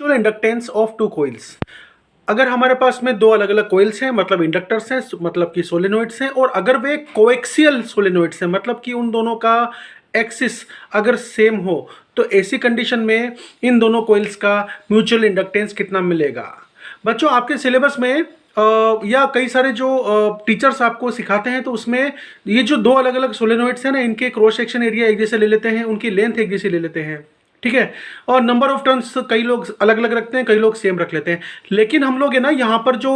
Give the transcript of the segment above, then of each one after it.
Mutual inductance of two coils. अगर हमारे पास में दो अलग अलग कॉइल्स हैं, मतलब इंडक्टर्स हैं, मतलब कि सोलेनोइड्स हैं, और अगर वे कोएक्सियल सोलेनोइड्स हैं, मतलब कि उन दोनों का एक्सिस अगर सेम हो, तो ऐसी कंडीशन में इन दोनों कॉइल्स का म्यूचुअल इंडक्टेंस कितना मिलेगा। बच्चों, आपके सिलेबस में या कई सारे जो टीचर्स आपको सिखाते हैं, तो उसमें ये जो दो अलग अलग सोलेनोइड्स हैं ना, इनके क्रॉस सेक्शन एरिया एक जैसे ले लेते हैं, उनकी लेंथ एक जैसी ले लेते हैं, ठीक है। और नंबर ऑफ टर्न्स कई लोग अलग अलग रखते हैं, कई लोग सेम रख लेते हैं। लेकिन हम लोग है ना, यहाँ पर जो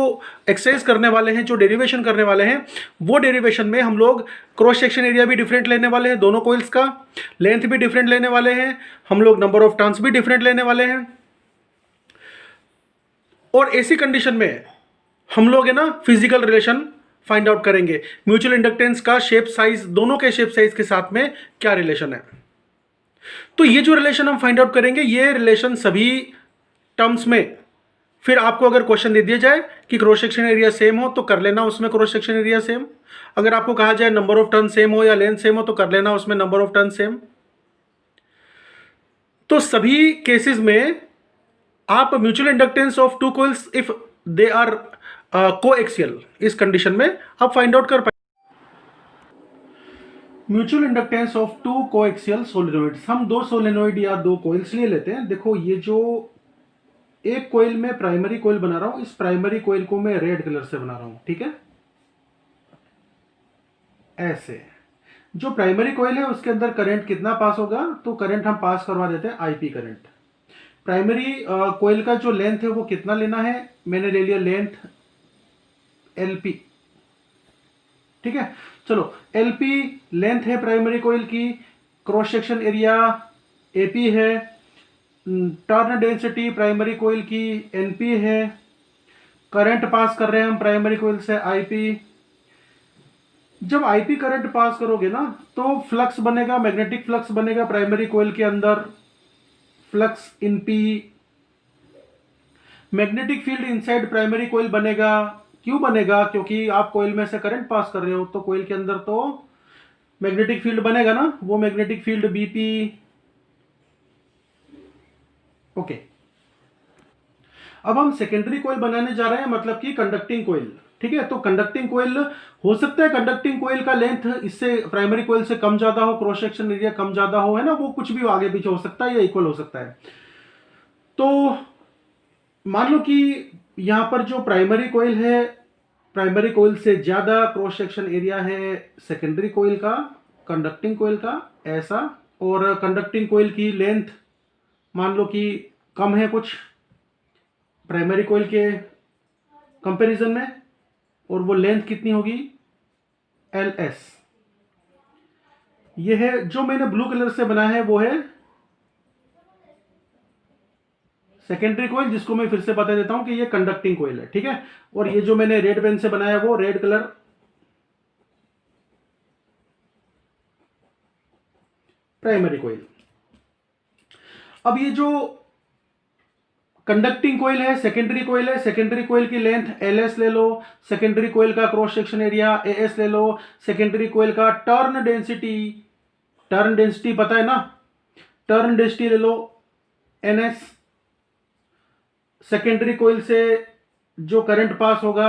एक्सरसाइज करने वाले हैं, जो डेरिवेशन करने वाले हैं, वो डेरिवेशन में हम लोग क्रॉस सेक्शन एरिया भी डिफरेंट लेने वाले हैं, दोनों कोइल्स का लेंथ भी डिफरेंट लेने वाले हैं, हम लोग नंबर ऑफ टर्न्स भी डिफरेंट लेने वाले हैं। और ऐसी कंडीशन में हम लोग है ना, फिजिकल रिलेशन फाइंड आउट करेंगे, म्यूचुअल इंडक्टेंस का शेप साइज, दोनों के शेप साइज के साथ में क्या रिलेशन है। तो ये जो रिलेशन हम फाइंड आउट करेंगे, ये रिलेशन सभी टर्म्स में, फिर आपको अगर क्वेश्चन दे दिया जाए कि क्रॉस सेक्शन एरिया सेम हो, तो कर लेना उसमें क्रॉस सेक्शन एरिया सेम। अगर आपको कहा जाए नंबर ऑफ टर्न सेम हो या लेंथ सेम हो, तो कर लेना उसमें नंबर ऑफ टर्न सेम। तो सभी केसेस में आप mutual inductance of two coils if they are coaxial, इस कंडीशन में आप फाइंड आउट कर पाएंगे। Mutual inductance of two coaxial solenoids, हम दो सोलेनोइड या दो कॉइल्स ले लेते हैं। देखो, ये जो एक कोइल में प्राइमरी कोइल बना रहा हूं, इस प्राइमरी कोइल को मैं रेड कलर से बना रहा हूं, ठीक है। ऐसे जो प्राइमरी कोइल है उसके अंदर करंट कितना पास होगा, तो करंट हम पास करवा देते हैं आईपी करंट। प्राइमरी कोइल का जो लेंथ है वो कितना लेना है, मैंने ले लिया लेंथ एलपी, ठीक है। चलो, एलपी लेंथ है प्राइमरी कोइल की, क्रॉस सेक्शन एरिया एपी है, टर्न डेंसिटी प्राइमरी कोइल की एनपी है, करंट पास कर रहे हैं हम प्राइमरी कोइल से आईपी। जब आईपी करंट पास करोगे ना, तो फ्लक्स बनेगा, मैग्नेटिक फ्लक्स बनेगा प्राइमरी कोइल के अंदर, flux in P. Magnetic field inside primary coil बनेगा। क्यों बनेगा? क्योंकि आप कोइल में से करंट पास कर रहे हो, तो कोइल के अंदर तो मैग्नेटिक फील्ड बनेगा ना, वो मैग्नेटिक फील्ड बीपी। ओके, अब हम सेकेंडरी कोइल बनाने जा रहे हैं, मतलब कि कंडक्टिंग कोइल, ठीक है। तो कंडक्टिंग कोइल हो सकता है, कंडक्टिंग कोइल का लेंथ इससे प्राइमरी कोइल से कम ज्यादा हो, क्रॉस सेक्शन एरिया कम ज्यादा हो, है ना, वो कुछ भी आगे पीछे हो सकता है या इक्वल हो सकता है। तो मान लो कि यहां पर जो प्राइमरी कोइल है, प्राइमरी कोइल से ज्यादा क्रॉस सेक्शन एरिया है सेकेंडरी कोइल का, कंडक्टिंग कोइल का, ऐसा। और कंडक्टिंग कोइल की लेंथ मान लो कि कम है कुछ प्राइमरी कोइल के कंपैरिजन में, और वो लेंथ कितनी होगी, एल एस। ये है जो मैंने ब्लू कलर से बनाया है, वो है सेकेंडरी कोइल, जिसको मैं फिर से बता देता हूं कि ये कंडक्टिंग कोइल है, ठीक है। और ये जो मैंने रेड पेन से बनाया वो रेड कलर प्राइमरी कोइल। अब ये जो कंडक्टिंग कोइल है, सेकेंडरी कोइल है, सेकेंडरी कोइल की लेंथ एल एस ले लो, सेकेंडरी कोइल का cross section area A S ले लो, सेकेंडरी कोइल का टर्न डेंसिटी, टर्न डेंसिटी पता है ना, टर्न डेंसिटी ले लो एन एस। सेकेंडरी कोइल से जो करंट पास होगा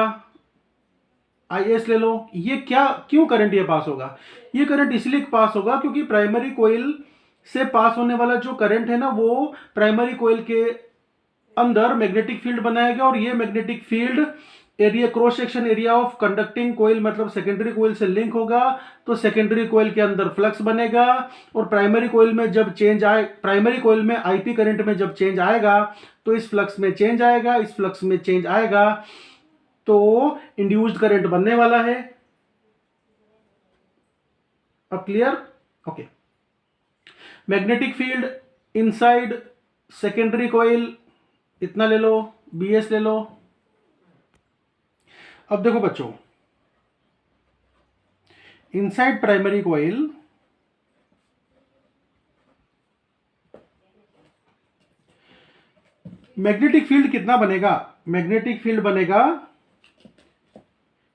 आई एस ले लो। ये क्या, क्यों करंट ये पास होगा, ये करंट इसलिए पास होगा क्योंकि प्राइमरी कोइल से पास होने वाला जो करंट है ना, वो प्राइमरी कोइल के अंदर मैग्नेटिक फील्ड बनाएगा, और ये magnetic field area, cross section area of conducting coil मतलब सेकेंडरी कोइल से लिंक होगा, तो सेकेंडरी कोइल के अंदर फ्लक्स बनेगा। और प्राइमरी कोइल में जब चेंज आए, प्राइमरी कोइल में आईपी करंट में जब चेंज आएगा, तो इस फ्लक्स में चेंज आएगा, इस फ्लक्स में चेंज आएगा, तो इंड्यूस्ड करंट बनने वाला है। अब clear? Okay. Magnetic field inside secondary coil इतना ले लो, बीएस ले लो। अब देखो बच्चों, inside primary coil magnetic field कितना बनेगा, मैग्नेटिक फील्ड बनेगा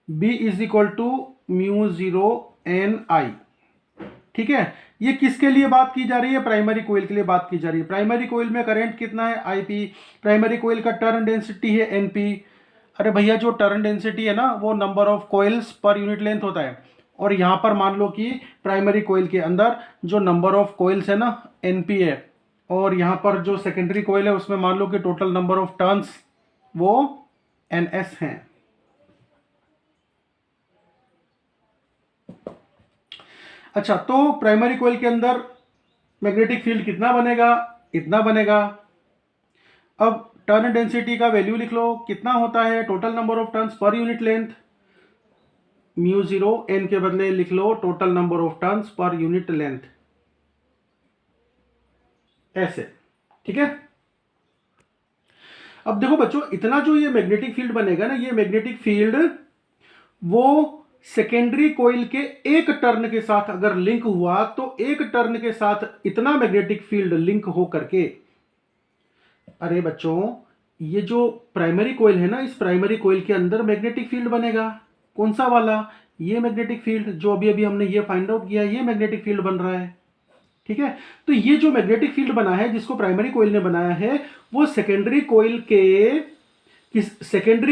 B is equal to mu 0 N I, ठीक है। ये किसके लिए बात की जा रही है? प्राइमरी कोइल के लिए बात की जा रही है। प्राइमरी कोइल में करंट कितना है? Ip। प्राइमरी कोइल का टर्न डेंसिटी है Np। अरे भैया जो टर्न डेंसिटी है ना वो नंबर ऑफ कोइल्स पर यूनिट लेंथ होता है, और यहाँ पर मान लो कि प्राइमरी कोइल के अंदर जो नंबर ऑफ कोइल्स है ना Np है, और यहाँ पर जो सेकेंडरी कोइल है उसमें मान लो कि टोटल नंबर ऑफ टर्न्स वो Ns हैं। अच्छा, तो प्राइमरी कोइल के अंदर मैग्नेटिक फील्ड कितना बनेगा? इतना बनेगा। अब टर्न डेंसिटी का वैल्यू लिख लो, कितना होता है? Total number of turns per unit length, mu zero N के बदले लिख लो total number of turns per unit length, ऐसे। ठीक है। अब देखो बच्चों, इतना जो ये मैग्नेटिक फील्ड बनेगा ना, ये मैग्नेटिक फील्ड वो सेकेंडरी कोइल के एक टर्न के साथ अगर लिंक हुआ तो एक टर्न के साथ इतना मैग्नेटिक फील्ड लिंक हो करके, अरे बच्चों ये जो प्राइमरी कोइल है ना, इस प्राइमरी कोइल के अंदर मैग्नेटिक फील्ड बनेगा। कौन सा वाला? ये मैग्नेटिक फील्ड जो अभी अभी हमने ये फाइंड आउट किया, ये मैग्नेटिक फील्ड बन रहा है। ठीक है। तो ये जो मैग्नेटिक फील्ड बना है जिसको प्राइमरी कोइल ने बनाया है, वो सेकेंडरी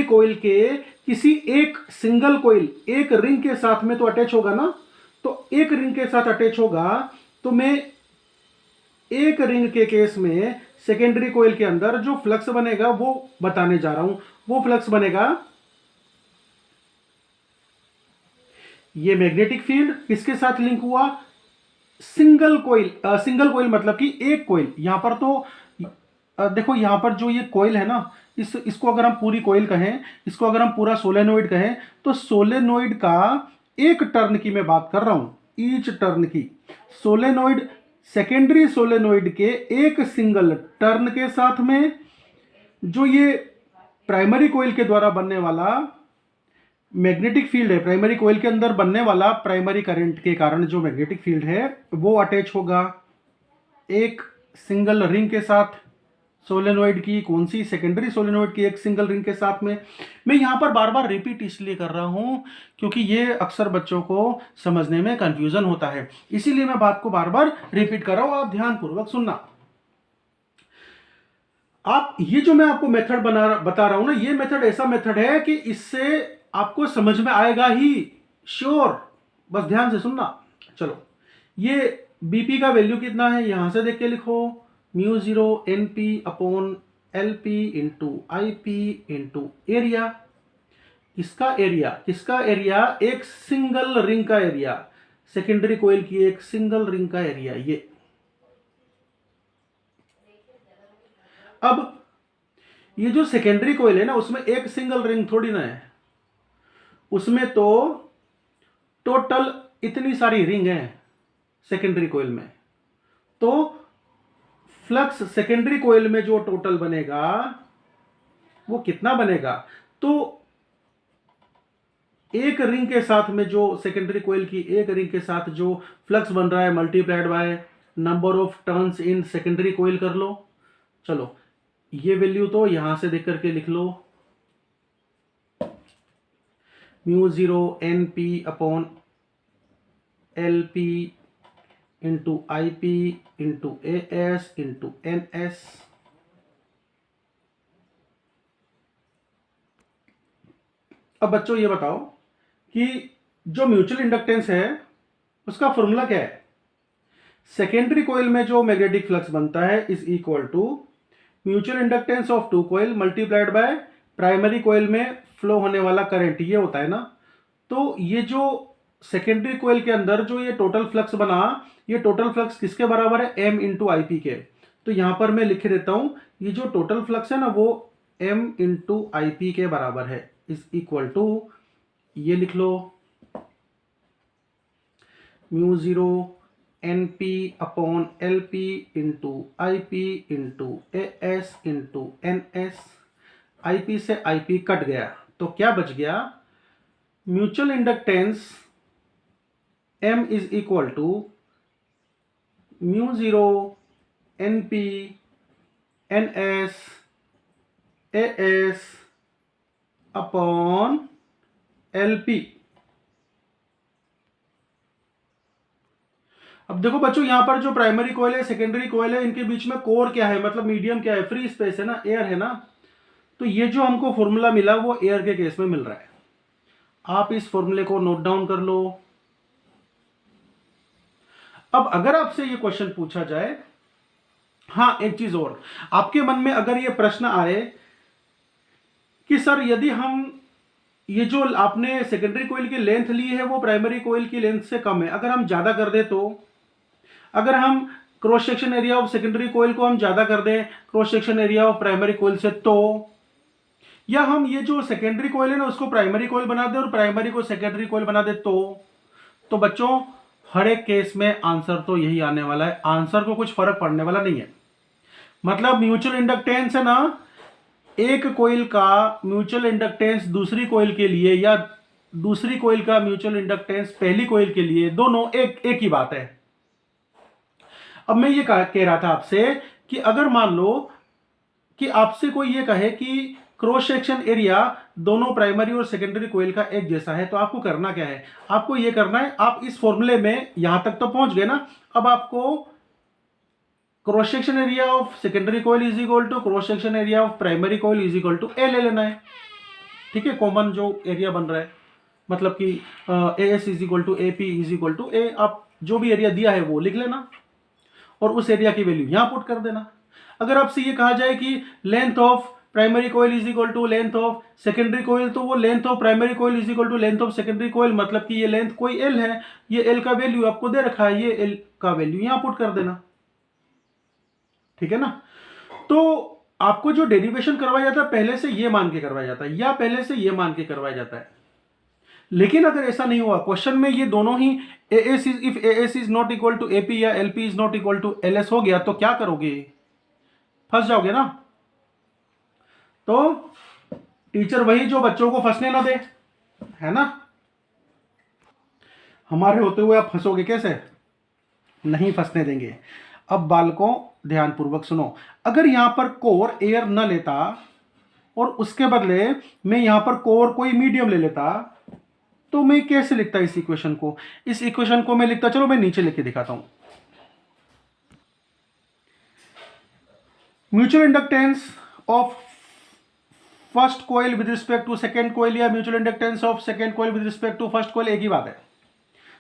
कोइल के किसी एक सिंगल कोइल, एक रिंग के साथ में तो अटैच होगा ना। तो एक रिंग के साथ अटैच होगा, तो मैं एक रिंग के केस में सेकेंडरी कोइल के अंदर जो फ्लक्स बनेगा वो बताने जा रहा हूं। वो फ्लक्स बनेगा, ये मैग्नेटिक फील्ड किसके साथ लिंक हुआ? Single coil. सिंगल कोइल मतलब कि एक कोइल। यहां पर तो देखो, यहां पर जो ये कोइल है ना, इसको अगर हम पूरी कोइल कहें, इसको अगर हम पूरा सोलेनोइड कहें, तो सोलेनोइड का एक टर्न की मैं बात कर रहा हूं, ईच टर्न की। सोलेनोइड, सेकेंडरी सोलेनोइड के एक सिंगल टर्न के साथ में जो ये प्राइमरी कोइल के द्वारा बनने वाला मैग्नेटिक फील्ड है, प्राइमरी कोइल के अंदर बनने वाला प्राइमरी करंट के कारण जो मैग्नेटिक फील्ड है वो अटैच होगा एक सिंगल रिंग के साथ। सोलेनोइड की कौन सी? सेकेंडरी सोलेनोइड की एक सिंगल रिंग के साथ में। मैं यहां पर बार बार रिपीट इसलिए कर रहा हूं क्योंकि ये अक्सर बच्चों को समझने में कंफ्यूजन होता है, इसीलिए मैं बात को बार बार रिपीट कर रहा हूं। आप ध्यानपूर्वक सुनना। आप ये जो मैं आपको मेथड बता रहा हूं ना, ये मेथड ऐसा मेथड है कि इससे आपको समझ में आएगा ही, श्योर। बस ध्यान से सुनना। चलो, ये बीपी का वैल्यू कितना है यहां से देख के लिखो, mu zero N P upon L P into I P into area. किसका एरिया? किसका एरिया? एक सिंगल रिंग का एरिया, सेकेंडरी कोइल की एक सिंगल रिंग का एरिया। ये अब ये जो सेकेंडरी कोइल है ना, उसमें एक सिंगल रिंग थोड़ी ना है, उसमें तो टोटल इतनी सारी रिंग है सेकेंडरी कोइल में। तो फ्लक्स सेकेंडरी कोइल में जो टोटल बनेगा वो कितना बनेगा? तो एक रिंग के साथ में जो सेकेंडरी कोइल की एक रिंग के साथ जो फ्लक्स बन रहा है multiplied by number of turns in secondary coil कर लो। चलो, ये वैल्यू तो यहां से देख करके लिख लो, mu zero N P upon L P into I P into A S into N S. अब बच्चों ये बताओ कि जो म्यूचुअल इंडक्टेंस है उसका फॉर्मूला क्या है? सेकेंडरी कोइल में जो मैग्नेटिक फ्लक्स बनता है is equal to mutual inductance of two coil multiplied by primary coil में फ्लो होने वाला करंट, ये होता है ना। तो ये जो सेकेंडरी कोइल के अंदर जो ये टोटल फ्लक्स बना, ये टोटल फ्लक्स किसके बराबर है? एम इंटू आई पी के। तो यहां पर मैं लिख देता हूं, ये जो टोटल फ्लक्स है ना वो एम इंटू आई पी के बराबर है, इज इक्वल टू, ये लिख लो, mu zero N P upon L P into I P into A S into N S. I P से आई पी कट गया तो क्या बच गया? Mutual inductance M is equal to mu zero N P N S A S upon L P. अब देखो बच्चों, यहाँ पर जो प्राइमरी कोयल है, सेकेंडरी कोयल है, इनके बीच में कोर क्या है, मतलब मीडियम क्या है, फ्री स्पेस है ना, एयर है ना। तो ये जो हमको फॉर्मूला मिला वो एयर के केस में मिल रहा है। आप इस फॉर्मूले को नोट डाउन कर लो। अब अगर आपसे ये क्वेश्चन पूछा जाए, हाँ एक चीज और, आपके मन में अगर ये प्रश्न आए कि सर यदि हम ये जो आपने सेकेंडरी कोयल की लेंथ ली है वो प्राइमरी कोयल की लेंथ से कम है, अगर हम ज्यादा कर दे तो, अगर हम cross section area of secondary coil को हम ज्यादा कर दें cross section area of primary coil से, तो या हम ये जो सेकेंडरी कोयल है ना उसको प्राइमरी कोयल बना दे और प्राइमरी को सेकेंडरी कोयल बना दे, तो बच्चों हर एक केस में आंसर तो यही आने वाला है, आंसर को कुछ फर्क पड़ने वाला नहीं है। मतलब म्यूचुअल इंडक्टेंस है ना, एक कोयल का म्यूचुअल इंडक्टेंस दूसरी कोयल के लिए या दूसरी कोयल का म्यूचुअल इंडक्टेंस पहली कोयल के लिए, दोनों एक ही बात है। अब मैं ये कह रहा था आपसे कि अगर मान लो कि आपसे कोई ये कहे कि क्रॉस सेक्शन एरिया दोनों प्राइमरी और सेकेंडरी कोयल का एक जैसा है, तो आपको करना क्या है, आपको ये करना है, आप इस फॉर्मूले में यहां तक तो पहुंच गए ना, अब आपको cross section area of secondary coil is equal to cross section area of primary coil is equal to A ले लेना है। ठीक है, कॉमन जो एरिया बन रहा है, मतलब कि A S is equal to A P is equal to A, आप जो भी एरिया दिया है वो लिख लेना और उस एरिया की वैल्यू यहां पुट कर देना। अगर आपसे ये कहा जाए कि length of primary coil is equal to length of secondary coil, तो वो length of primary coil is equal to length of secondary coil, मतलब कि ये लेंथ कोई एल है, ये एल का वैल्यू आपको दे रखा है, ये एल का वैल्यू यहां पुट कर देना। ठीक है ना। तो आपको जो डेरिवेशन करवाया जाता है पहले से ये मान के करवाया जाता है या पहले से ये मान के करवाया जाता है। लेकिन अगर ऐसा नहीं हुआ, क्वेश्चन में ये दोनों ही AS is, if AS is not equal to AP या LP is not equal to LS हो गया, तो क्या करोगे, फंस जाओगे ना। तो टीचर वही जो बच्चों को फंसने ना दे, है ना, हमारे होते हुए आप फंसोगे कैसे, नहीं फंसने देंगे। अब बालकों ध्यानपूर्वक सुनो, अगर यहां पर कोर एयर न लेता और उसके बदले मैं यहां पर कोर कोई मीडियम ले लेता, तो मैं कैसे लिखता इस इक्वेशन को, इस इक्वेशन को मैं लिखता, चलो मैं नीचे लिख के दिखाता हूं। Mutual inductance of first coil with respect to second coil या mutual inductance of second coil with respect to first coil, एक ही बात है।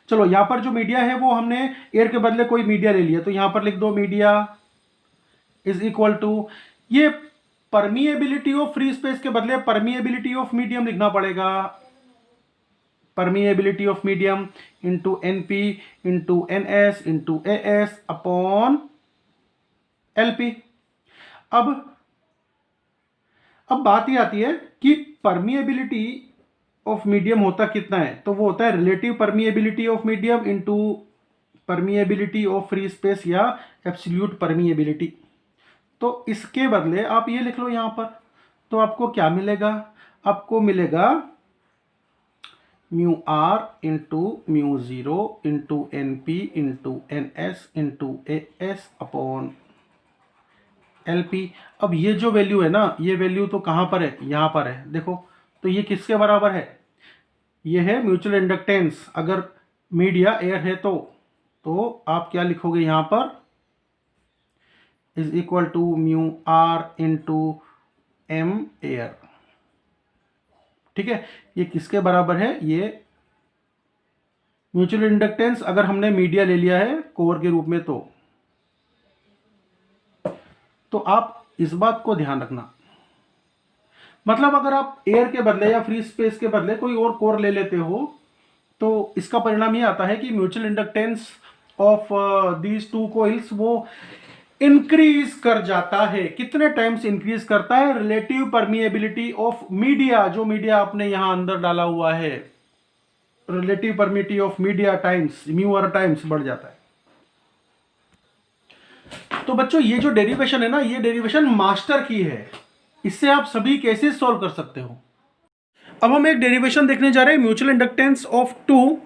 चलो यहां पर जो मीडिया है वो हमने एयर के बदले कोई मीडिया ले लिया, तो यहां पर लिख दो मीडिया इज इक्वल टू, ये परमिएबिलिटी ऑफ फ्री स्पेस के बदले परमिएबिलिटी ऑफ मीडियम लिखना पड़ेगा, permeability of medium into NP into NS into as upon LP. अब बात ये आती है कि परमिएबिलिटी ऑफ मीडियम होता कितना है, तो वो होता है relative permeability of medium into permeability of free space या एब्सोल्यूट परमिएबिलिटी। तो इसके बदले आप ये लिख लो यहां पर, तो आपको क्या मिलेगा, आपको मिलेगा mu R into mu zero into N P into N S into A S upon L P. अब ये जो वैल्यू है ना, ये वैल्यू तो कहां पर है, यहां पर है, देखो, तो ये किसके बराबर है, ये है म्यूचुअल इंडक्टेंस, अगर मीडिया एयर है तो आप क्या लिखोगे यहां पर, is equal to mu R into M air. ठीक है, ये किसके बराबर है, ये म्यूचुअल इंडक्टेंस अगर हमने मीडिया ले लिया है कोर के रूप में, तो आप इस बात को ध्यान रखना, मतलब अगर आप एयर के बदले या फ्री स्पेस के बदले कोई और कोर ले लेते हो, तो इसका परिणाम ये आता है कि mutual inductance of these two coils वो इंक्रीज कर जाता है। कितने टाइम्स इंक्रीज करता है, रिलेटिव परमिएबिलिटी ऑफ मीडिया, जो मीडिया आपने यहां अंदर डाला हुआ है, relative permeability of media times mu R times बढ़ जाता है। तो बच्चों ये जो डेरिवेशन है ना, ये डेरिवेशन मास्टर की है, इससे आप सभी केसेस सॉल्व कर सकते हो। अब हम एक डेरिवेशन देखने जा रहे हैं, mutual inductance of two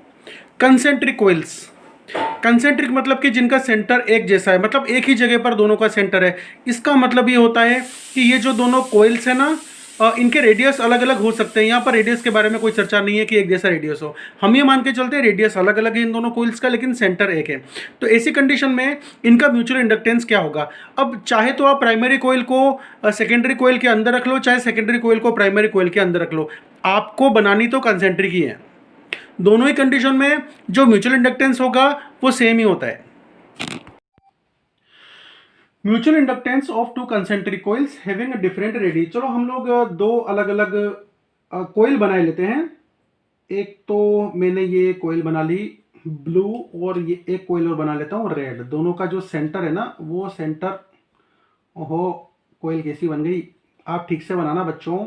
concentric coils. Concentric मतलब कि जिनका सेंटर एक जैसा है, मतलब एक ही जगह पर दोनों का सेंटर है। इसका मतलब ये होता है कि ये जो दोनों कोइल्स है ना, इनके रेडियस अलग अलग हो सकते हैं। यहाँ पर रेडियस के बारे में कोई चर्चा नहीं है कि एक जैसा रेडियस हो, हम ये मान के चलते हैं रेडियस अलग अलग है इन दोनों कोइल्स का, लेकिन सेंटर एक है। तो ऐसी कंडीशन में इनका म्यूचुअल इंडक्टेंस क्या होगा? अब चाहे तो आप प्राइमरी कोइल को सेकेंडरी कोइल के अंदर रख लो, चाहे सेकेंडरी कोइल को प्राइमरी कोइल के अंदर रख लो, आपको बनानी तो कंसेंट्रिक ही है। दोनों ही कंडीशन में जो म्यूचुअल इंडक्टेंस होगा वो सेम ही होता है। Mutual inductance of two concentric coils having a different radius. चलो हम लोग दो अलग अलग कोइल बना लेते हैं। एक तो मैंने ये कोइल बना ली ब्लू, और ये एक कोइल और बना लेता हूँ रेड। दोनों का जो सेंटर है ना वो सेंटर, ओहो कोइल कैसी बन गई, आप ठीक से बनाना बच्चों।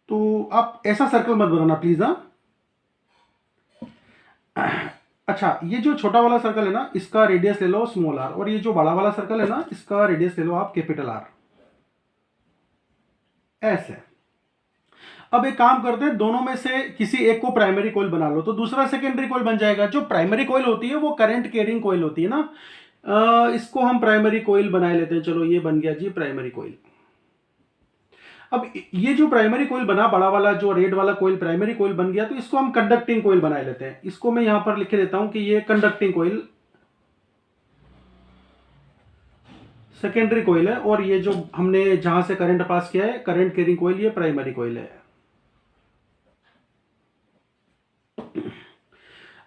तो आप ऐसा सर्कल मत बनाना प्लीज। हाँ अच्छा, ये जो छोटा वाला सर्कल है ना इसका रेडियस ले लो स्मॉल आर, और ये जो बड़ा वाला सर्कल है ना इसका रेडियस ले लो आप कैपिटल आर, ऐसे। अब एक काम करते हैं, दोनों में से किसी एक को प्राइमरी कोइल बना लो तो दूसरा सेकेंडरी कोइल बन जाएगा। जो प्राइमरी कोइल होती है वो करंट कैरिंग कोइल होती है ना, इसको हम प्राइमरी कोइल बना लेते हैं। चलो ये बन गया जी प्राइमरी कोइल। अब ये जो प्राइमरी कोइल बना बड़ा वाला जो रेड वाला कोइल प्राइमरी कोइल बन गया, तो इसको हम कंडक्टिंग कोइल बना लेते हैं। इसको मैं यहां पर लिख देता हूं कि ये कंडक्टिंग कोइल सेकेंडरी कोइल है, और ये जो हमने जहां से करंट पास किया है करंट कैरिंग कोइल ये प्राइमरी कोइल है।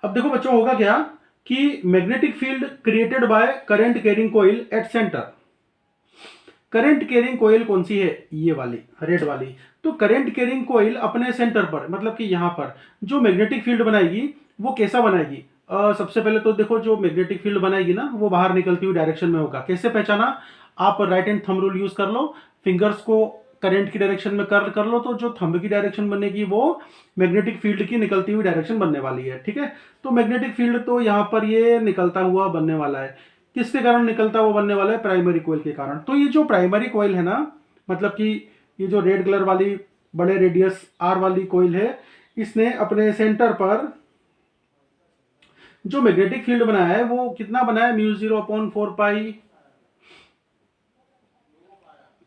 अब देखो बच्चों होगा क्या कि magnetic field created by current carrying coil at center. Current carrying coil कौन सी है? ये वाली रेड वाली। तो करंट कैरिंग कोइल अपने सेंटर पर मतलब कि यहां पर जो मैग्नेटिक फील्ड बनाएगी वो कैसा बनाएगी? सबसे पहले तो देखो जो मैग्नेटिक फील्ड बनाएगी ना वो बाहर निकलती हुई डायरेक्शन में होगा। कैसे पहचाना? आप right hand thumb rule use कर लो, फिंगर्स को करंट की डायरेक्शन में कर्ल कर लो, तो जो थंब की डायरेक्शन बनेगी वो मैग्नेटिक फील्ड की निकलती हुई डायरेक्शन बनने वाली है। ठीक है, तो मैग्नेटिक फील्ड तो यहाँ पर ये निकलता हुआ बनने वाला है। किसके कारण निकलता हुआ बनने वाला है? प्राइमरी कोइल के कारण। तो ये जो प्राइमरी कोइल है ना, मतलब कि ये जो रेड कलर वाली बड़े रेडियस आर वाली कोइल है, इसने अपने सेंटर पर जो मैग्नेटिक फील्ड बनाया है वो कितना बनाया? μ0/4π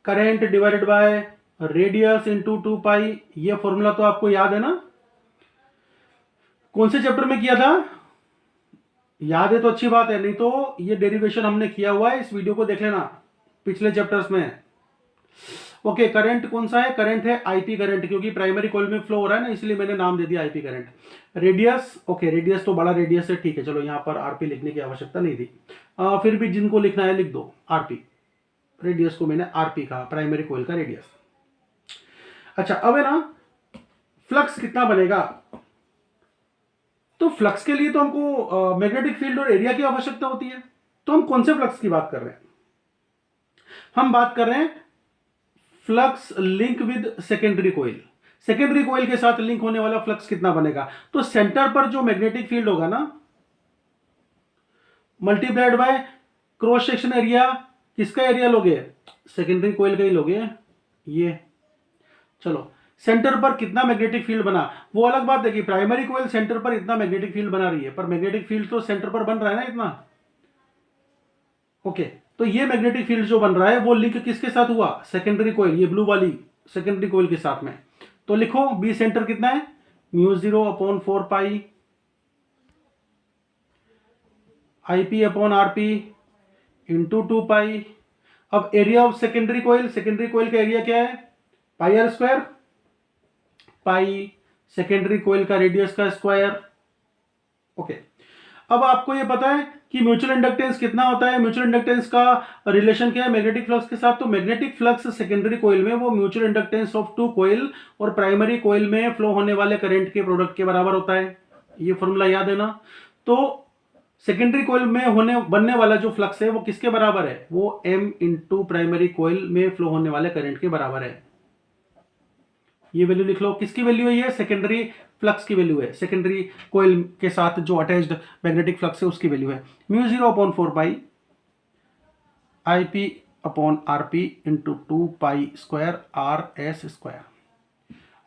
current divided by radius into 2π। ये फॉर्मूला तो आपको याद है ना, कौन से चैप्टर में किया था? याद है तो अच्छी बात है, नहीं तो ये डेरिवेशन हमने किया हुआ है, इस वीडियो को देख लेना पिछले चैप्टर्स में। ओके, करंट कौन सा है? करंट है आईपी करंट, क्योंकि प्राइमरी कॉइल में फ्लो हो रहा है ना इसलिए मैंने नाम दे दिया IP current. Radius, okay radius तो बड़ा रेडियस है, ठीक है चलो यहाँ पर आरपी लिखने की आवश्यकता नहीं थी। फिर भी जिनको लिखना है लिख दो आरपी। रेडियस को मैंने आरपी कहा, प्राइमरी कॉइल का रेडियस। अच्छा अब है ना फ्लक्स कितना बनेगा? तो फ्लक्स के लिए तो हमको मैग्नेटिक फील्ड और एरिया की आवश्यकता होती है। तो हम कौन से फ्लक्स की बात कर रहे हैं? हम बात कर रहे हैं flux link with secondary coil. Secondary coil के साथ लिंक होने वाला फ्लक्स कितना बनेगा? तो सेंटर पर जो मैग्नेटिक फील्ड होगा ना multiplied by cross section area. किसका एरिया लोगे? सेकेंडरी कोइल का ही लोगे। ये चलो सेंटर पर कितना मैग्नेटिक फील्ड बना वो अलग बात है कि प्राइमरी कोइल सेंटर पर इतना मैग्नेटिक फील्ड बना रही है, पर मैग्नेटिक फील्ड तो सेंटर पर बन रहा है ना इतना। ओके, तो ये मैग्नेटिक फील्ड जो बन रहा है वो लिंक किसके साथ हुआ? सेकेंडरी कोइल, ये ब्लू वाली सेकेंडरी कोइल के साथ में। तो लिखो बी सेंटर कितना है? μ0/4π IP/RP इंटू 2π। अब area of secondary coil, secondary coil का एरिया क्या है? πr², पाई सेकेंडरी कोइल का रेडियस का स्क्वायर। ओके, अब आपको ये पता है कि म्यूचुअल इंडक्टेंस कितना होता है? म्यूचुअल इंडक्टेंस का रिलेशन क्या है मैग्नेटिक फ्लक्स के साथ? तो मैग्नेटिक फ्लक्स सेकेंडरी कोइल में वो mutual inductance of two coil और प्राइमरी कोइल में फ्लो होने वाले करंट के प्रोडक्ट के बराबर होता है। ये फॉर्मूला याद है ना? तो सेकेंडरी कोइल में होने बनने वाला जो फ्लक्स है वो किसके बराबर है? वो m इंटू प्राइमरी कोइल में फ्लो होने वाले करंट के बराबर है। ये वैल्यू लिख लो, किसकी वैल्यू है? ये सेकेंडरी फ्लक्स की वैल्यू है, सेकेंडरी कोइल के साथ जो अटैच्ड मैग्नेटिक फ्लक्स है उसकी वैल्यू है। μ0/4π IP/RP इंटू 2π² RS²।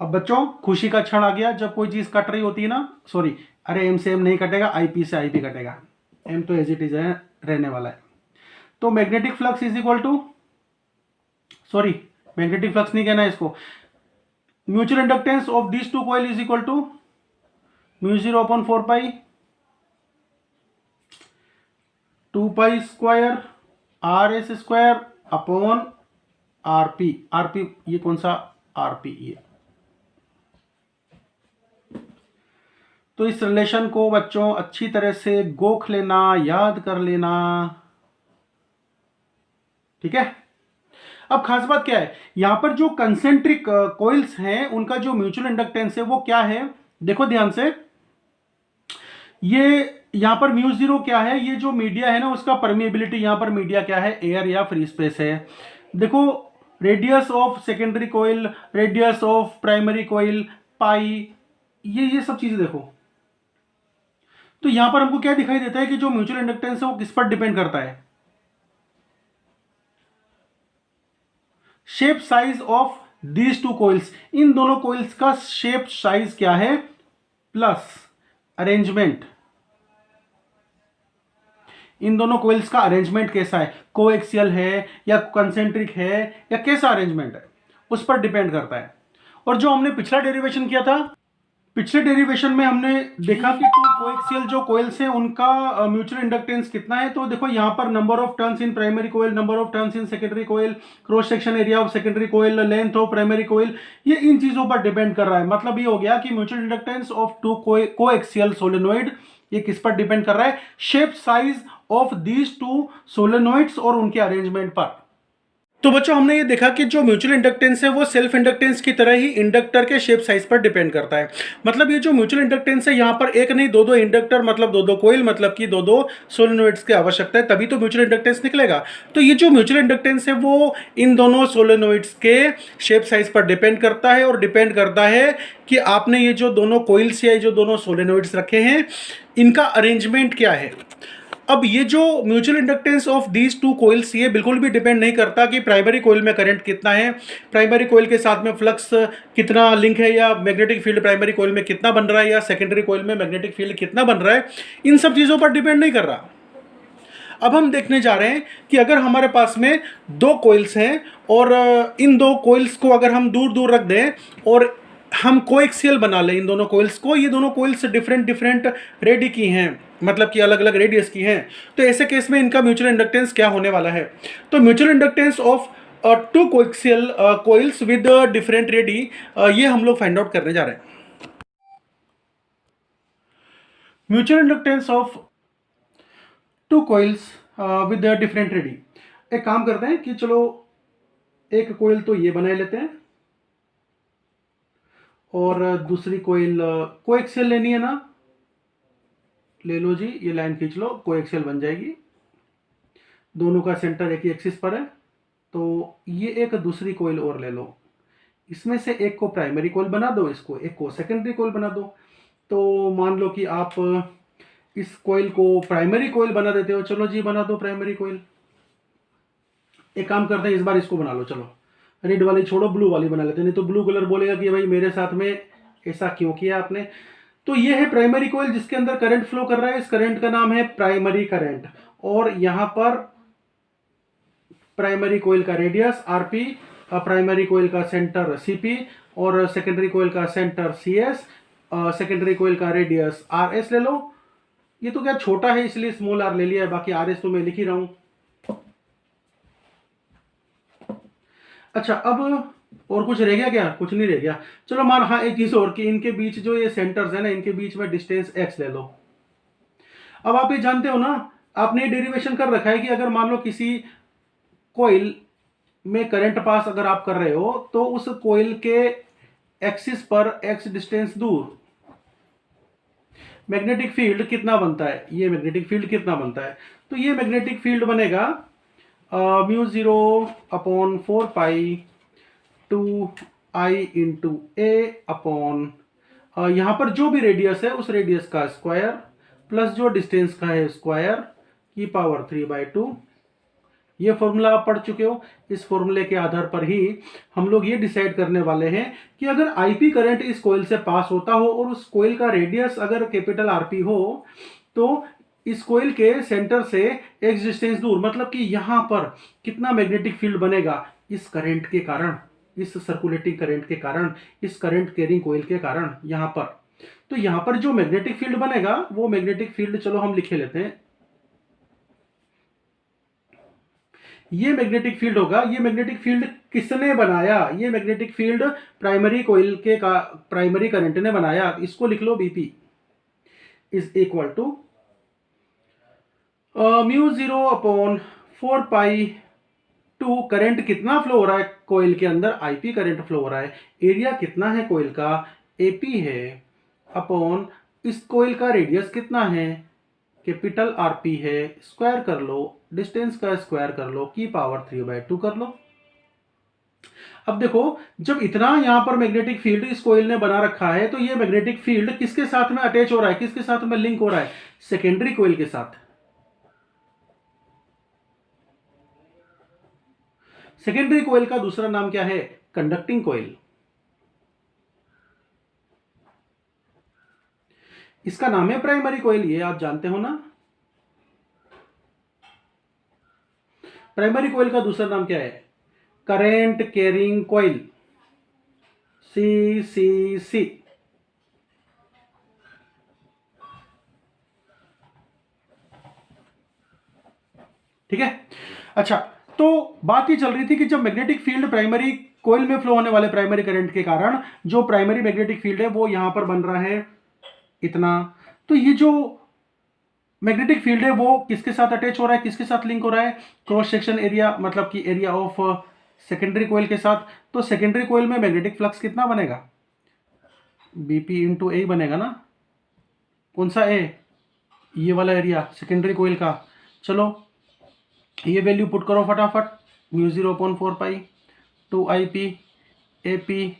अब बच्चों खुशी का क्षण आ गया जब कोई चीज कट रही होती है ना, सॉरी अरे m से m नहीं कटेगा, IP से IP कटेगा, m तो एज इट इज है रहने वाला है। तो magnetic flux is equal to, sorry magnetic flux नहीं कहना है इसको, mutual inductance of this two coil is equal to mu 0 upon 4 pi 2 pi square R S square upon RP. RP ये कौन सा, आरपी ये। तो इस रिलेशन को बच्चों अच्छी तरह से गोख लेना, याद कर लेना, ठीक है। अब खास बात क्या है, यहां पर जो कंसेंट्रिक कॉइल्स हैं उनका जो म्यूचुअल इंडक्टेंस है वो क्या है, देखो ध्यान से। ये यहां पर म्यू 0 क्या है, ये जो मीडिया है ना उसका परमिएबिलिटी, यहां पर मीडिया क्या है, एयर या फ्री स्पेस है। देखो radius of secondary coil, radius of primary coil, pi, ये सब चीजें देखो। तो यहां पर हमको क्या दिखाई देता है कि जो म्यूचुअल इंडक्टेंस है वो किस पर डिपेंड करता है, shape size of these two coils, इन दोनों कॉइल्स का शेप साइज क्या है, प्लस अरेंजमेंट, इन दोनों कॉइल्स का अरेंजमेंट कैसा है, कोएक्सियल है या कंसेंट्रिक है या कैसा अरेंजमेंट है, उस पर डिपेंड करता है। और जो हमने पिछला डेरिवेशन किया था, पिछले डेरिवेशन में हमने देखा कि टू कोएक्सियल जो कॉइल्स हैं उनका म्यूचुअल इंडक्टेंस कितना है। तो देखो यहां पर number of turns in primary coil, number of turns in secondary coil, cross section area of secondary coil, length of primary coil, ये इन चीजों पर डिपेंड कर रहा है। मतलब ये हो गया कि mutual inductance of two coaxial solenoid ये किस पर डिपेंड कर रहा है, shape size of these two solenoids और उनके अरेंजमेंट पर। तो बच्चों हमने ये देखा कि जो म्यूचुअल इंडक्टेंस है वो सेल्फ इंडक्टेंस की तरह ही इंडक्टर के शेप साइज पर डिपेंड करता है। मतलब ये जो म्यूचुअल इंडक्टेंस है यहाँ पर एक नहीं दो इंडक्टर, मतलब दो कोइल, मतलब कि दो सोलेनोइड्स की आवश्यकता है, तभी तो म्यूचुअल इंडक्टेंस निकलेगा। तो ये जो म्यूचुअल इंडक्टेंस है वो इन दोनों सोलेनोइड्स के शेप साइज पर डिपेंड करता है, और डिपेंड करता है कि आपने ये जो दोनों कोइल्स या जो दोनों सोलेनोइड्स रखे हैं इनका अरेंजमेंट क्या है। अब ये जो mutual inductance of these two coils ये बिल्कुल भी डिपेंड नहीं करता कि प्राइमरी कॉइल में करंट कितना है, प्राइमरी कॉइल के साथ में फ्लक्स कितना लिंक है, या मैग्नेटिक फील्ड प्राइमरी कॉइल में कितना बन रहा है, या सेकेंडरी कॉइल में मैग्नेटिक फील्ड कितना बन रहा है, इन सब चीज़ों पर डिपेंड नहीं कर रहा। अब हम देखने जा रहे हैं कि अगर हमारे पास में दो कॉइल्स हैं और इन दो कॉइल्स को अगर हम दूर दूर रख दें और हम कोएक्सियल बना लें इन दोनों कॉइल्स को, ये दोनों कॉइल्स डिफरेंट रेडी की हैं, मतलब कि अलग अलग रेडियस की हैं, तो ऐसे केस में इनका म्यूचुअल इंडक्टेंस क्या होने वाला है। तो mutual inductance of two coaxial coils with different radii, ये हम लोग फाइंड आउट करने जा रहे हैं। Mutual inductance of two coils with different radii. एक काम करते हैं कि चलो एक कॉइल तो ये बना लेते हैं और दूसरी कॉइल कोएक्सियल लेनी है ना, ले लो जी, ये लाइन खींच लो, कोएक्सियल बन जाएगी। दोनों का सेंटर एक ही एक्सिस पर है, तो ये एक दूसरी कॉइल और ले लो, इसमें से एक को प्राइमरी कॉइल बना दो, इसको एक को सेकेंडरी कॉइल बना दो। तो मान लो कि आप इस कॉइल को प्राइमरी कॉइल बना देते हो, चलो जी बना दो प्राइमरी कॉइल। एक काम करते हैं, इस बार इसको बना लो, चलो रेड वाली छोड़ो, ब्लू वाली बना लेते हैं, नहीं तो ब्लू कलर बोलेगा कि भाई मेरे साथ में ऐसा क्यों किया आपने। तो ये है प्राइमरी कॉइल जिसके अंदर करंट फ्लो कर रहा है, इस करंट का नाम है प्राइमरी करंट, और यहां पर प्राइमरी कॉइल का रेडियस आरपी, प्राइमरी कॉइल का सेंटर सीपी और सेकेंडरी कॉइल का सेंटर सीएस, सेकेंडरी कॉइल का रेडियस आरएस ले लो। ये तो क्या छोटा है इसलिए स्मॉल आर ले लिया है, बाकी आरएस तो मैं लिख ही रहा हूं। अच्छा, अब और कुछ रह गया क्या, कुछ नहीं रह गया। चलो मान हाँ एक चीज और कि इनके बीच जो ये सेंटर्स है ना, इनके बीच में डिस्टेंस x ले लो। अब आप ये जानते हो ना, आपने ये डेरिवेशन कर रखा है कि अगर मान लो किसी कॉइल में करंट पास अगर आप कर रहे हो तो उस कॉइल के एक्सिस पर x डिस्टेंस दूर मैग्नेटिक फील्ड कितना बनता है, ये मैग्नेटिक फील्ड कितना बनता है। तो ये मैग्नेटिक फील्ड बनेगा म्यू 0 अपॉन 4 पाई 2 आई इंटू ए अपॉन यहाँ पर जो भी रेडियस है उस रेडियस का स्क्वायर प्लस जो डिस्टेंस का है स्क्वायर की पावर 3/2। ये फॉर्मूला आप पढ़ चुके हो। इस फॉर्मूले के आधार पर ही हम लोग ये डिसाइड करने वाले हैं कि अगर आईपी करंट इस कॉइल से पास होता हो और उस कॉइल का रेडियस अगर कैपिटल आरपी हो तो इस कोयल के सेंटर से एक्स डिस्टेंस दूर, मतलब कि यहां पर कितना मैग्नेटिक फील्ड बनेगा इस करंट के कारण, इस सर्कुलेटिंग करंट के कारण, इस करंट कैरिंग कोयल के कारण यहां पर। तो यहां पर जो मैग्नेटिक फील्ड बनेगा वो मैग्नेटिक फील्ड चलो हम लिखे लेते हैं, ये मैग्नेटिक फील्ड होगा। ये मैग्नेटिक फील्ड किसने बनाया? ये मैग्नेटिक फील्ड प्राइमरी कोयल के प्राइमरी करंट ने बनाया। इसको लिख लो, BP is equal to mu 0/4 pi two, current कितना फ्लो हो रहा है कोयल के अंदर? आईपी करंट फ्लो हो रहा है। एरिया कितना है कोयल का? एपी है, अपॉन इस कोयल का रेडियस कितना है? कैपिटल आरपी है, स्क्वायर कर लो, डिस्टेंस का स्क्वायर कर लो, की पावर 3/2 कर लो। अब देखो, जब इतना यहां पर मैग्नेटिक फील्ड इस कोयल ने बना रखा है, तो ये मैग्नेटिक फील्ड किसके साथ में अटैच हो रहा है, किसके साथ में लिंक हो रहा है? सेकेंडरी कोयल के साथ। सेकेंडरी कोयल का दूसरा नाम क्या है? कंडक्टिंग कोयल। इसका नाम है प्राइमरी कोयल, ये आप जानते हो ना। प्राइमरी कोयल का दूसरा नाम क्या है? करेंट कैरिंग कोयल, CCC। ठीक है। अच्छा, तो बात ये चल रही थी कि जब मैग्नेटिक फील्ड प्राइमरी कोयल में फ्लो होने वाले प्राइमरी करंट के कारण जो प्राइमरी मैग्नेटिक फील्ड है वो यहां पर बन रहा है इतना, तो ये जो मैग्नेटिक फील्ड है वो किसके साथ अटैच हो रहा है, किसके साथ लिंक हो रहा है? क्रॉस सेक्शन एरिया, मतलब कि एरिया ऑफ सेकेंडरी कोयल के साथ। तो सेकेंडरी कोयल में मैग्नेटिक फ्लक्स कितना बनेगा? बीपी इंटू ए बनेगा ना। कौन सा ए? ये वाला एरिया सेकेंडरी कोयल का। चलो ये वैल्यू पुट करो फटाफट, mu 0/4 pi two I P A P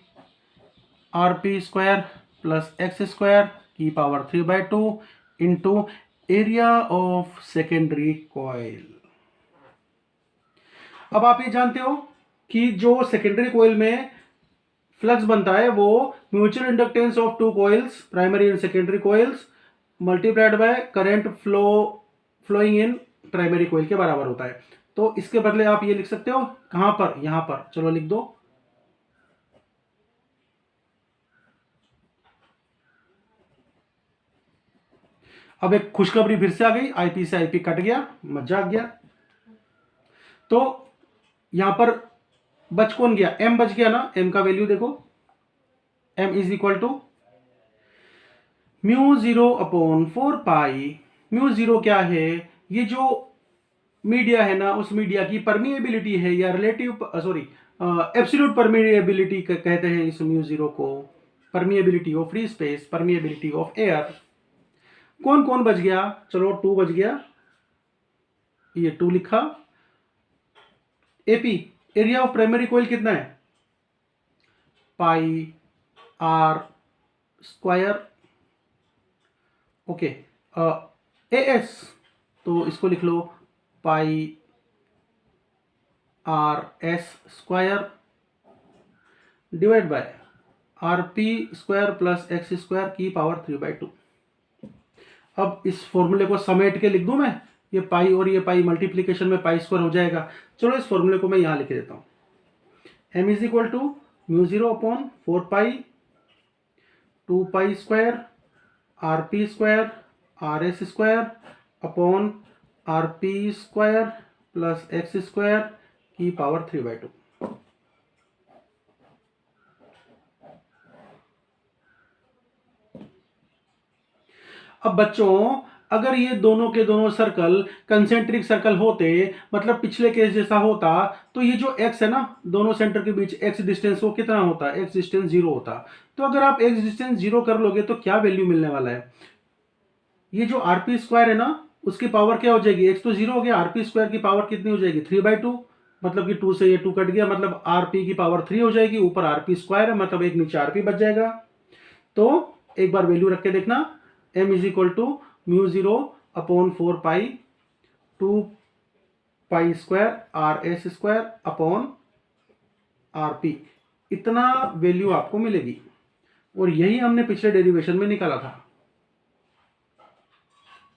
R P square plus X square की power 3/2 into area of secondary coil. अब आप ये जानते हो कि जो सेकेंडरी कॉइल में फ्लक्स बनता है वो mutual inductance of two coils, primary and secondary coils, multiplied by current flowing in primary coil के बराबर होता है। तो इसके बदले आप ये लिख सकते हो, कहां पर? यहां पर। चलो लिख दो, अब एक खुशखबरी फिर से आ गई, आईपी से आईपी कट गया, मजा आ गया। तो यहां पर बच कौन गया? एम बच गया ना। एम का वैल्यू देखो, M is equal to mu 0/4 pi. Mu 0 क्या है? ये जो मीडिया है ना, उस मीडिया की परमिएबिलिटी है, या रिलेटिव सॉरी एब्सोल्यूट परमिएबिलिटी कहते हैं इस म्यू 0 को। Permeability of free space, permeability of air. कौन कौन बच गया? चलो 2 बच गया, ये 2 लिखा। AP, area of primary coil कितना है? Pi R square. Okay, AS, तो इसको लिख लो pi R S square divide by R P square plus X square की पावर 3/2। अब इस फॉर्मूले को समेट के लिख दूं मैं, ये पाई और ये पाई मल्टीप्लीकेशन में पाई स्क्वायर हो जाएगा। चलो इस फॉर्मूले को मैं यहां लिख देता हूं, M is equal to mu 0/4 pi 2 pi square R P square R S square upon R P square plus X square की पावर 3/2। अब बच्चों, अगर ये दोनों के दोनों सर्कल कंसेंट्रिक सर्कल होते, मतलब पिछले केस जैसा होता, तो ये जो x है ना दोनों सेंटर के बीच, x डिस्टेंस वो कितना होता? x डिस्टेंस 0 होता। तो अगर आप x डिस्टेंस 0 कर लोगे तो क्या वैल्यू मिलने वाला है? ये जो आरपी स्क्वायर है ना उसकी पावर क्या हो जाएगी? x तो 0 हो गया, आरपी स्क्वायर की पावर कितनी हो जाएगी? 3/2। मतलब कि 2 से ये 2 कट गया, मतलब आरपी की पावर 3 हो जाएगी, ऊपर आरपी स्क्वायर है, मतलब एक नीचे आरपी बच जाएगा। तो एक बार वैल्यू रख के देखना, m is equal to mu 0/4 pi 2 pi square R S square upon R P, इतना वैल्यू आपको मिलेगी। और यही हमने पिछले डेरिवेशन में निकाला था।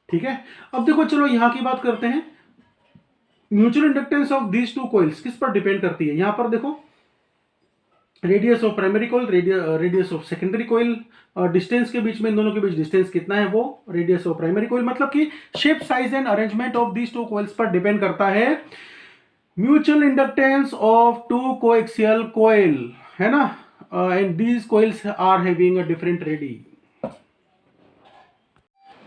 ठीक है, अब देखो चलो यहां की बात करते हैं। Mutual inductance of these two coils किस पर डिपेंड करती है, यहां पर देखो radius of primary coil, radius of secondary coil, distance के बीच में, इन दोनों के बीच डिस्टेंस कितना है, वो रेडियस ऑफ प्राइमरी कॉइल, मतलब कि shape size and arrangement of these two coils पर डिपेंड करता है mutual inductance of two coaxial coil, है ना, and these coils are having a different ready.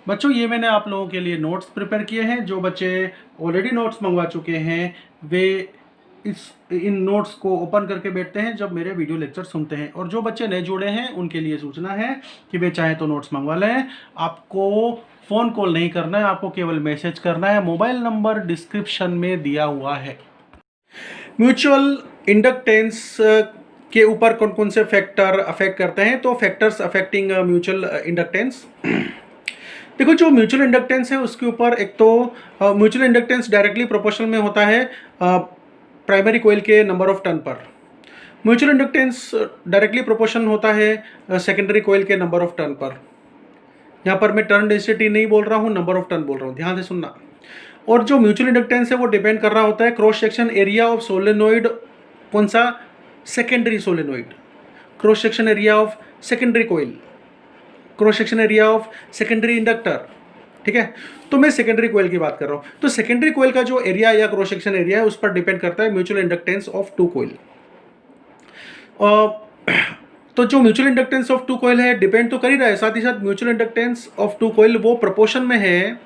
बच्चों ये मैंने आप लोगों के लिए नोट्स प्रिपेयर किए हैं, जो बच्चे ऑलरेडी नोट्स मंगवा चुके हैं वे इन नोट्स को ओपन करके बैठते हैं जब मेरे वीडियो लेक्चर सुनते हैं, और जो बच्चे नए जुड़े हैं उनके लिए सूचना है कि वे चाहे तो नोट्स मंगवा लें। आपको फ़ोन कॉल नहीं करना है, आपको केवल मैसेज करना है, मोबाइल नंबर डिस्क्रिप्शन में दिया हुआ है। म्यूचुअल इंडक्टेंस के ऊपर कौन कौन से फैक्टर अफेक्ट करते हैं, तो फैक्टर्स अफेक्टिंग म्यूचुअल इंडक्टेंस। देखो जो म्यूचुअल इंडक्टेंस है उसके ऊपर एक तो म्यूचुअल इंडक्टेंस डायरेक्टली प्रोपोर्शनल में होता है प्राइमरी कॉइल के नंबर ऑफ टर्न पर। म्यूचुअल इंडक्टेंस डायरेक्टली प्रोपोर्शनल होता है सेकेंडरी कॉइल के नंबर ऑफ टर्न पर। यहाँ पर मैं टर्न डेंसिटी नहीं बोल रहा हूँ, नंबर ऑफ टर्न बोल रहा हूँ, ध्यान से सुनना। और जो म्यूचुअल इंडक्टेंस है वो डिपेंड कर रहा होता है cross section area of solenoid, कौन सा, secondary solenoid, cross section area of secondary coil, cross section area of secondary inductor, ठीक है। तो मैं सेकेंडरी कॉइल की बात कर रहा हूँ, तो सेकेंडरी कॉइल का जो एरिया या क्रॉस सेक्शन एरिया है उस पर डिपेंड करता है mutual inductance of two coil. तो जो mutual inductance of two coil है डिपेंड तो कर ही रहा है, साथ ही साथ mutual inductance of two coil वो प्रोपोर्शन में है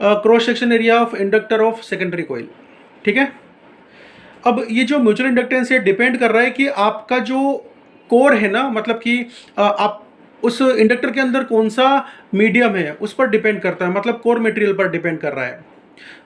cross section area of inductor of secondary coil, ठीक है। अब ये जो म्यूचुअल इंडक्टेंस है डिपेंड कर रहा है कि आपका जो कोर है ना, मतलब कि आप उस इंडक्टर के अंदर कौन सा मीडियम है उस पर डिपेंड करता है, मतलब कोर मटेरियल पर डिपेंड कर रहा है।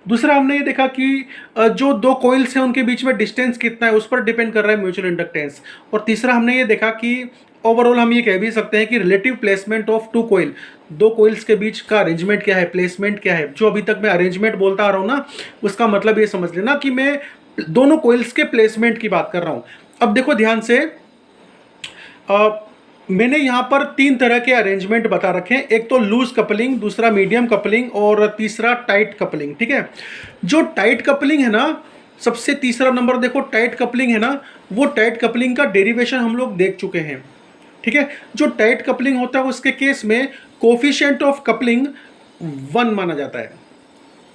दूसरा हमने ये देखा कि जो दो कॉइल्स हैं उनके बीच में डिस्टेंस कितना है उस पर डिपेंड कर रहा है म्यूचुअल इंडक्टेंस। और तीसरा हमने ये देखा कि ओवरऑल हम ये कह भी सकते हैं कि relative placement of two coil, दो कॉइल्स के बीच का अरेंजमेंट क्या है, प्लेसमेंट क्या है। जो अभी तक मैं अरेंजमेंट बोलता आ रहा हूँ ना, उसका मतलब ये समझ लेना कि मैं दोनों कॉइल्स के प्लेसमेंट की बात कर रहा हूँ। अब देखो ध्यान से, मैंने यहाँ पर तीन तरह के अरेंजमेंट बता रखे हैं, एक तो लूज कपलिंग, दूसरा मीडियम कपलिंग और तीसरा टाइट कपलिंग, ठीक है। जो टाइट कपलिंग है ना, सबसे तीसरा नंबर देखो, टाइट कपलिंग है ना, वो टाइट कपलिंग का डेरिवेशन हम लोग देख चुके हैं, ठीक है। जो टाइट कपलिंग होता है उसके केस में कोफिशिएंट ऑफ कपलिंग 1 माना जाता है,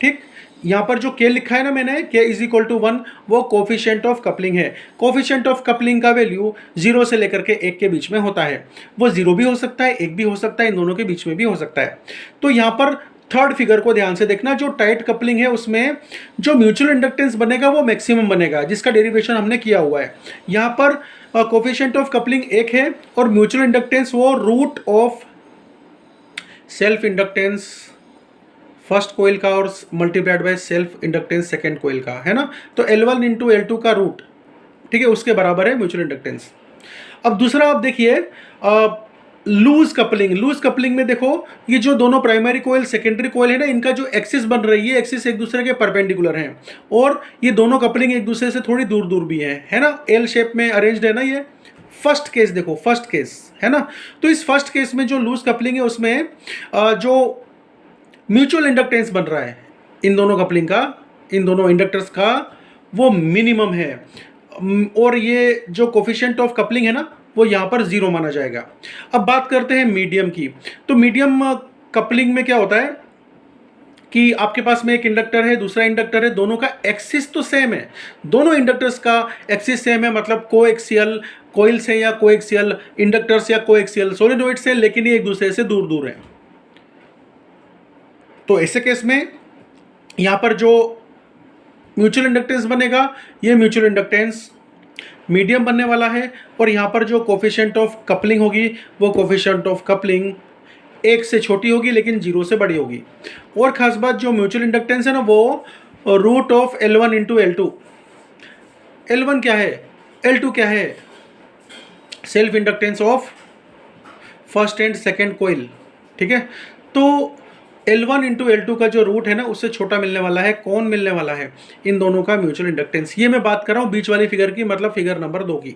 ठीक। यहाँ पर जो के लिखा है ना मैंने, के इज इक्वल टू 1, वो कोफिशिएंट ऑफ कपलिंग है। कोफिशिएंट ऑफ कपलिंग का वैल्यू 0 से लेकर के 1 के बीच में होता है। वो 0 भी हो सकता है, 1 भी हो सकता है, इन दोनों के बीच में भी हो सकता है। तो यहाँ पर थर्ड फिगर को ध्यान से देखना, जो टाइट कपलिंग है उसमें जो म्यूचुअल इंडक्टेंस बनेगा वो मैक्सिमम बनेगा, जिसका डेरिवेशन हमने किया हुआ है। यहाँ पर कोफिशिएंट ऑफ कपलिंग 1 है और म्यूचुअल इंडक्टेंस वो root of self inductance first coil का और multiplied by self inductance second coil का, है ना। तो L1 इंटू L2 का रूट, ठीक है, उसके बराबर है म्यूचुअल इंडक्टेंस। अब दूसरा आप देखिए लूज कपलिंग। लूज कपलिंग में देखो ये जो दोनों प्राइमरी कोइल सेकेंडरी कोइल है ना, इनका जो एक्सिस बन रही है, एक्सिस एक दूसरे के परपेंडिकुलर हैं और ये दोनों कपलिंग एक दूसरे से थोड़ी दूर दूर भी है ना, एल शेप में अरेंज्ड है ना। ये फर्स्ट केस देखो, फर्स्ट केस है ना। तो इस फर्स्ट केस में जो लूज कपलिंग है उसमें जो म्यूचुअल इंडक्टेंस बन रहा है इन दोनों कपलिंग का, इन दोनों इंडक्टर्स का, वो मिनिमम है। और ये जो कोफिशिएंट ऑफ कपलिंग है ना, वो यहाँ पर 0 माना जाएगा। अब बात करते हैं मीडियम की। तो मीडियम कपलिंग में क्या होता है कि आपके पास में एक इंडक्टर है, दूसरा इंडक्टर है, दोनों का एक्सिस तो सेम है, दोनों इंडक्टर्स का एक्सिस सेम है, मतलब कोएक्सियल कॉइल्स हैं या कोएक्सियल इंडक्टर्स या कोएक्सियल सोलेनोइड्स हैं, लेकिन ये एक दूसरे से दूर दूर हैं। तो ऐसे केस में यहाँ पर जो म्यूचुअल इंडक्टेंस बनेगा, ये म्यूचुअल इंडक्टेंस मीडियम बनने वाला है। और यहाँ पर जो कोफिशिएंट ऑफ कपलिंग होगी, वो कोफिशिएंट ऑफ कपलिंग 1 से छोटी होगी लेकिन 0 से बड़ी होगी। और खास बात, जो म्यूचुअल इंडक्टेंस है ना, वो root of L1 into L2। L1 क्या है, L2 क्या है, self inductance of first and second coil, ठीक है। तो L1 इंटू L2 का जो रूट है ना, उससे छोटा मिलने वाला है, कौन मिलने वाला है, इन दोनों का म्यूचुअल इंडक्टेंस। ये मैं बात कर रहा हूँ बीच वाली फिगर की, मतलब फिगर नंबर 2 की,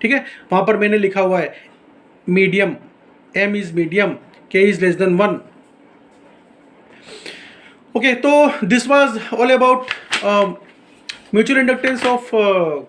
ठीक है। वहाँ पर मैंने लिखा हुआ है medium, M is medium, K is less than 1। Okay, so this was all about mutual inductance of